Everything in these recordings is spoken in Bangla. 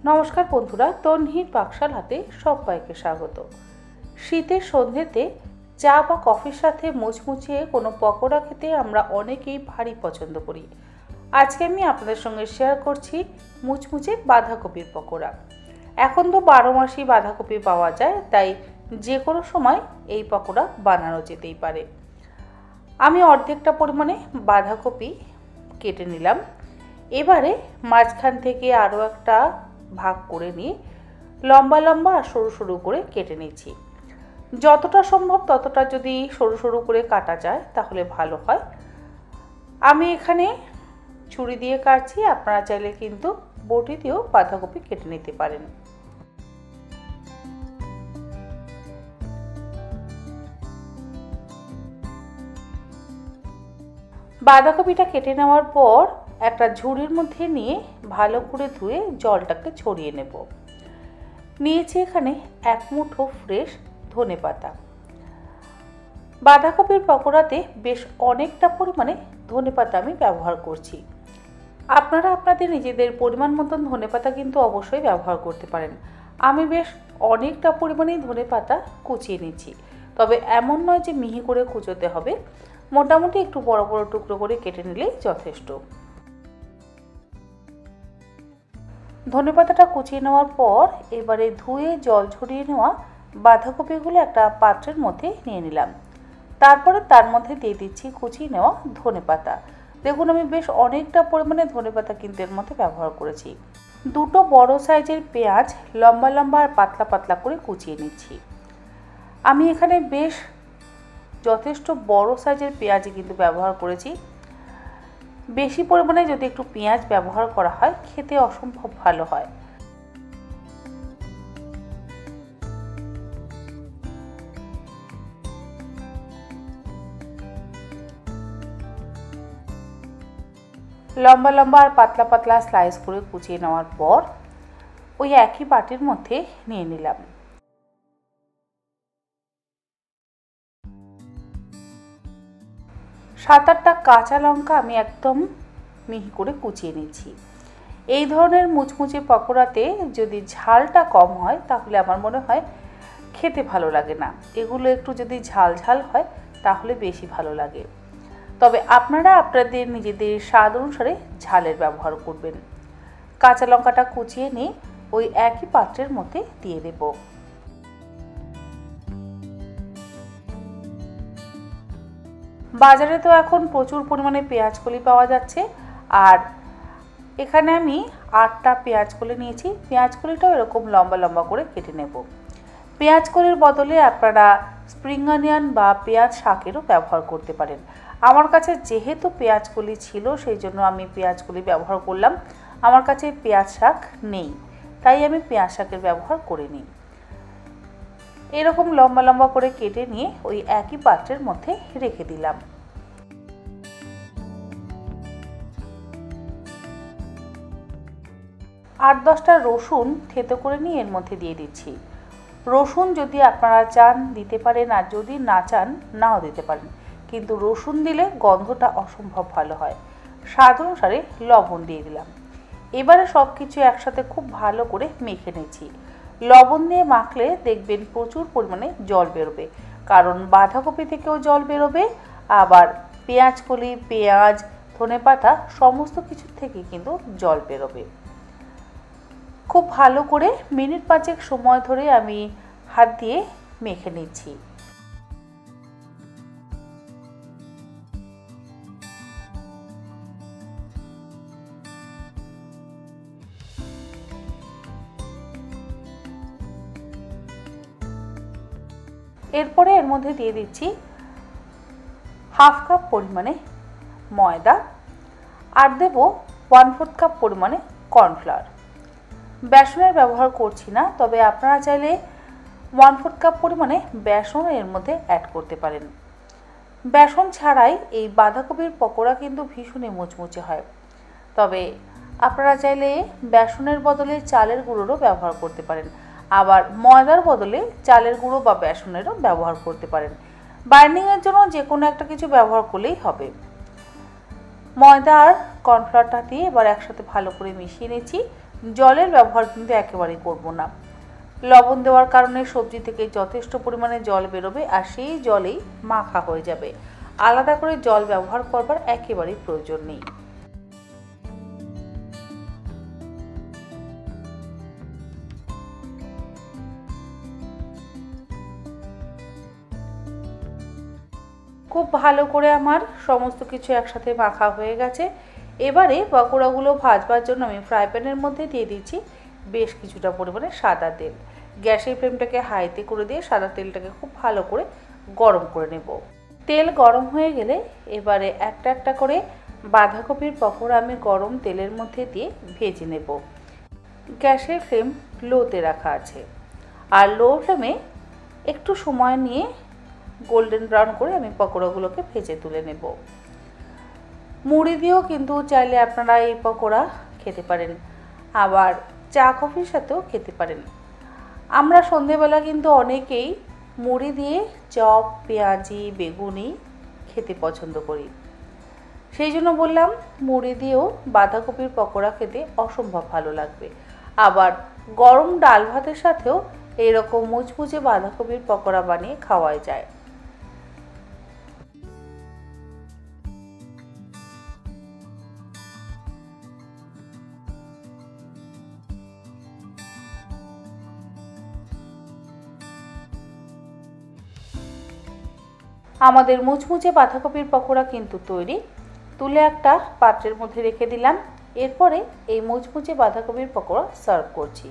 নমস্কার বন্ধুরা, তন্হির পাকশাল হাতে সবাইকে স্বাগত। শীতের সন্ধ্যেতে চা বা কফির সাথে মুচমুচে কোনো পকোড়া খেতে আমরা অনেকেই ভারী পছন্দ করি। আজকে আমি আপনাদের সঙ্গে শেয়ার করছি মুচমুচে বাঁধাকপির পকোড়া। এখন তো 12 মাসই বাঁধাকপি পাওয়া যায়, তাই যে কোনো সময় এই পকোড়া বানানো যেতেই পারে। আমি অর্ধেকটা পরিমাণে বাঁধাকপি কেটে নিলাম। এবারে মাঝখান থেকে আরও একটা ভাগ করে নিয়ে লম্বা লম্বা আর সরু সরু করে কেটে নিচ্ছি। যতটা সম্ভব ততটা যদি সরু সরু করে কাটা যায় তাহলে ভালো হয়। আমি এখানে ছুরি দিয়ে কাটছি, আপনারা চাইলে কিন্তু বটি দিয়েও বাঁধাকপি কেটে নিতে পারেন। বাঁধাকপিটা কেটে নেওয়ার পর একটা ঝুড়ির মধ্যে নিয়ে ভালো করে ধুয়ে জলটাকে ছড়িয়ে নেব। নিয়েছি এখানে 1 মুঠো ফ্রেশ ধনেপাতা। বাঁধাকপির পকোড়াতে বেশ অনেকটা পরিমাণে ধনেপাতা আমি ব্যবহার করছি। আপনারা আপনাদের নিজেদের পরিমাণ মতন ধনেপাতা কিন্তু অবশ্যই ব্যবহার করতে পারেন। আমি বেশ অনেকটা পরিমাণেই ধনেপাতা কুচিয়ে নিচ্ছি, তবে এমন নয় যে মিহি করে কুচোতে হবে, মোটামুটি একটু বড় বড় টুকরো করে কেটে নিলেই যথেষ্ট। ধনেপাতাটা কুচিয়ে নেওয়ার পর এবারে ধুয়ে জল ঝরিয়ে নেওয়া বাঁধাকপিগুলো একটা পাত্রের মধ্যে নিয়ে নিলাম। তারপরে তার মধ্যে দিয়ে দিচ্ছি কুচিয়ে নেওয়া ধনেপাতা। দেখুন, আমি বেশ অনেকটা পরিমাণে ধনেপাতা কিন্তু এর মধ্যে ব্যবহার করেছি। 2টো বড় সাইজের পেঁয়াজ লম্বা লম্বা আর পাতলা পাতলা করে কুচিয়ে নিচ্ছি। আমি এখানে বেশ যথেষ্ট বড় সাইজের পেঁয়াজই কিন্তু ব্যবহার করেছি। বেশি পরিমাণে যদি একটু পেঁয়াজ ব্যবহার করা হয় খেতে অসম্ভব ভালো হয়। লম্বা লম্বা আর পাতলা পাতলা স্লাইস করে কুচিয়ে নেওয়ার পর ওই একই বাটির মধ্যে নিয়ে নিলাম। সাত আটটা কাঁচা লঙ্কা আমি একদম মিহি করে কুচিয়ে নিচ্ছি। এই ধরনের মুচমুচে পকোড়াতে যদি ঝালটা কম হয় তাহলে আমার মনে হয় খেতে ভালো লাগে না। এগুলো একটু যদি ঝাল ঝাল হয় তাহলে বেশি ভালো লাগে। তবে আপনারা আপনাদের নিজেদের স্বাদ অনুসারে ঝালের ব্যবহার করবেন। কাঁচা লঙ্কাটা কুচিয়ে নিয়ে ওই একই পাত্রের মধ্যে দিয়ে দেব। বাজারে তো এখন প্রচুর পরিমাণে পেঁয়াজ কলি পাওয়া যাচ্ছে, আর এখানে আমি 8টা পেঁয়াজ কলি নিয়েছি। পেঁয়াজ কলিটাও এরকম লম্বা লম্বা করে কেটে নেব। পেঁয়াজ কলির বদলে আপনারা স্প্রিং অনিয়ন বা পেঁয়াজ শাকেরও ব্যবহার করতে পারেন। আমার কাছে যেহেতু পেঁয়াজ কলি ছিল সেই জন্য আমি পেঁয়াজ কলি ব্যবহার করলাম। আমার কাছে পেঁয়াজ শাক নেই, তাই আমি পেঁয়াজ শাকের ব্যবহার করিনি। এরকম লম্বা লম্বা করে কেটে নিয়ে ওই একই পাত্রের মধ্যে রেখে দিলাম। আট 10টা রসুন থেতো করে নিয়ে এর মধ্যে দিয়ে দিচ্ছি। রসুন যদি আপনারা চান দিতে পারেন, আর যদি না চান নাও দিতে পারেন, কিন্তু রসুন দিলে গন্ধটা অসম্ভব ভালো হয়। স্বাদ অনুসারে লবণ দিয়ে দিলাম। এবারে সব কিছু একসাথে খুব ভালো করে মেখে নিচ্ছি। লবণ দিয়ে মাখলে দেখবেন প্রচুর পরিমাণে জল বেরোবে, কারণ বাঁধাকপি থেকেও জল বেরোবে, আবার পেঁয়াজ কলি, পেঁয়াজ, ধনেপাতা সমস্ত কিছু থেকে কিন্তু জল বেরোবে। খুব ভালো করে মিনিট 5 সময় ধরে আমি হাত দিয়ে মেখে নিচ্ছি। এরপরে এর মধ্যে দিয়ে দিচ্ছি 1/2 কাপ পরিমাণে ময়দা, আর দেব 1/4 কাপ পরিমাণে কর্নফ্লাওয়ার। বেসনের ব্যবহার করছি না, তবে আপনারা চাইলে 1/4 কাপ পরিমাণে বেসন এর মধ্যে অ্যাড করতে পারেন। বেসন ছাড়াই এই বাঁধাকপির পকোড়া কিন্তু ভীষণই মুচমুচে হয়। তবে আপনারা চাইলে বেসনের বদলে চালের গুঁড়োরও ব্যবহার করতে পারেন, আবার ময়দার বদলে চালের গুঁড়ো বা বেসনেরও ব্যবহার করতে পারেন। বাইন্ডিংয়ের জন্য যে কোনো একটা কিছু ব্যবহার করলেই হবে। ময়দা আর কর্নফ্লাওয়ারটা দিয়ে এবার একসাথে ভালো করে মিশিয়ে নিচ্ছি। জলের ব্যবহার কিন্তু একেবারেই করব না। লবণ দেওয়ার কারণে সবজি থেকে যথেষ্ট পরিমাণে জল বেরোবে আর সেই জলেই মাখা হয়ে যাবে। আলাদা করে জল ব্যবহার করবার একেবারেই প্রয়োজন নেই। খুব ভালো করে আমার সমস্ত কিছু একসাথে মাখা হয়ে গেছে। এবারে পকোড়াগুলো ভাজবার জন্য আমি ফ্রাই প্যানের মধ্যে দিয়ে দিচ্ছি বেশ কিছুটা পরিমাণে সাদা তেল। গ্যাসের ফ্লেমটাকে হাইতে করে দিয়ে সাদা তেলটাকে খুব ভালো করে গরম করে নেব। তেল গরম হয়ে গেলে এবারে একটা একটা করে বাঁধাকপির পকোড়া আমি গরম তেলের মধ্যে দিয়ে ভেজে নেব। গ্যাসের ফ্লেম লোতে রাখা আছে আর লো ফ্লেমে একটু সময় নিয়ে গোল্ডেন ব্রাউন করে আমি পকোড়াগুলোকে ভেজে তুলে নেব। মুড়ি দিয়েও কিন্তু চাইলে আপনারা এই পকোড়া খেতে পারেন, আবার চা কফির সাথেও খেতে পারেন। আমরা সন্ধেবেলা কিন্তু অনেকেই মুড়ি দিয়ে চপ, পেঁয়াজি, বেগুনি খেতে পছন্দ করি। সেই জন্য বললাম মুড়ি দিয়েও বাঁধাকপির পকোড়া খেতে অসম্ভব ভালো লাগবে। আবার গরম ডাল ভাতের সাথেও এইরকম মুচমুচে বাঁধাকপির পকোড়া বানিয়ে খাওয়া যায়। আমাদের মুচমুচে বাঁধাকপির পকোড়া কিন্তু তৈরি। তুলে একটা পাত্রের মধ্যে রেখে দিলাম। এরপরে এই মুচমুচে বাঁধাকপির পকোড়া সার্ভ করছি।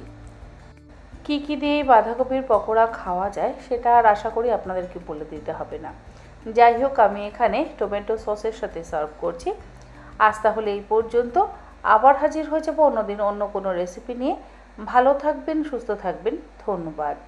কি কি দিয়ে বাঁধাকপির পকোড়া খাওয়া যায় সেটা আর আশা করি আপনাদেরকে বলে দিতে হবে না। যাই হোক, আমি এখানে টমেটো সসের সাথে সার্ভ করছি। আজ তাহলে এই পর্যন্ত। আবার হাজির হয়ে যাব অন্যদিন অন্য কোনো রেসিপি নিয়ে। ভালো থাকবেন, সুস্থ থাকবেন। ধন্যবাদ।